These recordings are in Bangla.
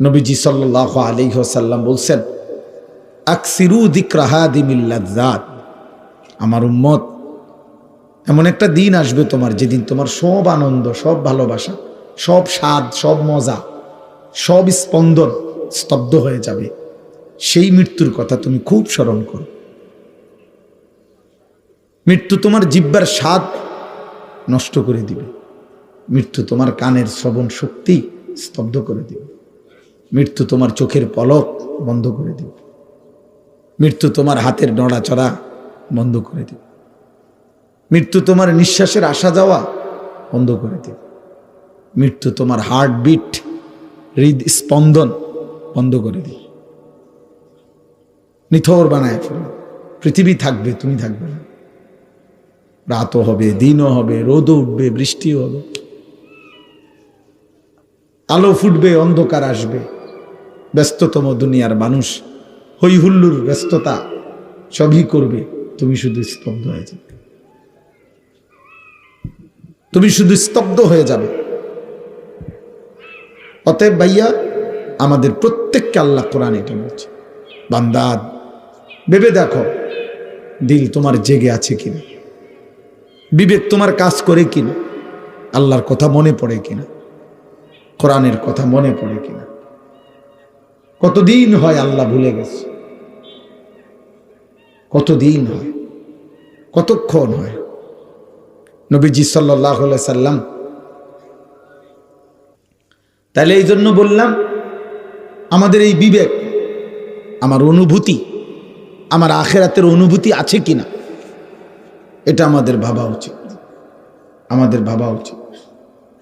নবীজি সাল্লাল্লাহু আলাইহি ওয়াসাল্লাম বলছেন, আকসিরু যিকরা হাদিমিল লাযযাত। আমার উম্মত, এমন একটা দিন আসবে তোমার, যেদিন তোমার সব আনন্দ, সব ভালোবাসা, সব স্বাদ, সব মজা, সব স্পন্দন স্তব্ধ হয়ে যাবে। সেই মৃত্যুর কথা তুমি খুব স্মরণ করো। মৃত্যু তোমার জিহ্বার স্বাদ নষ্ট করে দিবে। মৃত্যু তোমার কানের শ্রবণ শক্তি স্তব্ধ করে দিবে। মৃত্যু তোমার চোখের পলক বন্ধ করে দিবে। মৃত্যু তোমার হাতের নড়াচড়া বন্ধ করে দিবে। মৃত্যু তোমার নিঃশ্বাসের আসা যাওয়া বন্ধ করে দিবে। মৃত্যু তোমার হার্টবিট, হৃদ স্পন্দন বন্ধ করে দিবে। নিথর বানায় ফেলবে। পৃথিবী থাকবে, তুমি থাকবে না। রাতও হবে, দিনও হবে, রোদও উঠবে, বৃষ্টিও হবে, আলো ফুটবে, অন্ধকার আসবে। ব্যস্ততম দুনিয়ার মানুষ হই হুল্লুর ব্যস্ততা সবই করবে, তুমি শুধু স্তব্ধ হয়ে যাবে। তুমি শুধু স্তব্ধ হয়ে যাবে। অতএব ভাইয়া, আমাদের প্রত্যেককে আল্লাহ কোরআন এটা বলছে, বান্দা ভেবে দেখো, দিল তোমার জেগে আছে কিনা, বিবেক তোমার কাজ করে কিনা, আল্লাহর কথা মনে পড়ে কিনা, কোরআনের কথা মনে পড়ে কিনা। কতদিন হয় আল্লাহ ভুলে গেছে, কতদিন হয়, কতক্ষণ হয়। নবীজি সাল্লাল্লাহু আলাইহি সাল্লাম, তাহলে এই জন্য বললাম, আমাদের এই বিবেক, আমার অনুভূতি, আমার আখিরাতের অনুভূতি আছে কিনা, এটা আমাদের ভাবা উচিত, আমাদের ভাবা উচিত।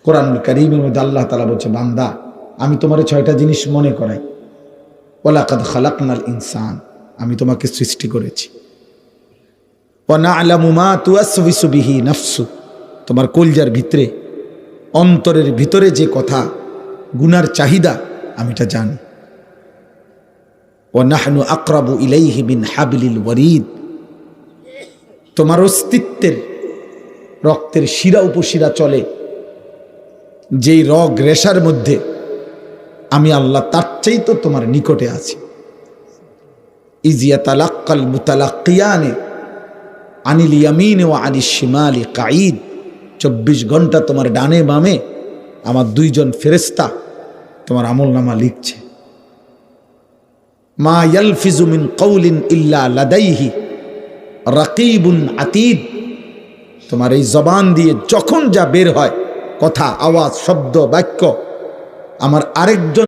কোরআনুল কারীমের মধ্যে আল্লাহ তাআলা বলছে, বান্দা আমি তোমার 6টা জিনিস মনে করাই। ওয়ালাকাদ খালাকনাল ইনসান, আমি তোমাকে সৃষ্টি করেছি। ওয়া না'লামু মা তুওয়াসওয়িসু বিহি নাফসু, তোমার কলজার ভিতরে, অন্তরের ভিতরে যে কথা, গুনার চাহিদা, আমি এটা জানি। ওয়া নাহনু আকরাবু ইলাইহি মিন হাবলিল ওয়ারিদ, তোমার অস্তিত্বের রক্তের শিরা উপশিরা চলে যেই রগ রেশার মধ্যে, আমি আল্লাহ তার চাইতে তোমার নিকটে আছি। ইয ইয়াতালাক্কাল মুতালাক্কিয়ানে আনিল ইয়ামিন ওয়া আনিশ শিমালি কাঈদ, 24 ঘন্টা তোমার ডানে বামে আমার 2জন ফেরেশতা তোমার আমলনামা লিখছে। মা ইয়ালফিজু মিন কাউলিন ইল্লা লাদাইহি রাকিবুন আতীদ, তোমার এই জবান দিয়ে যখন যা বের হয়, কথা, আওয়াজ, শব্দ, বাক্য, আমার আরেকজন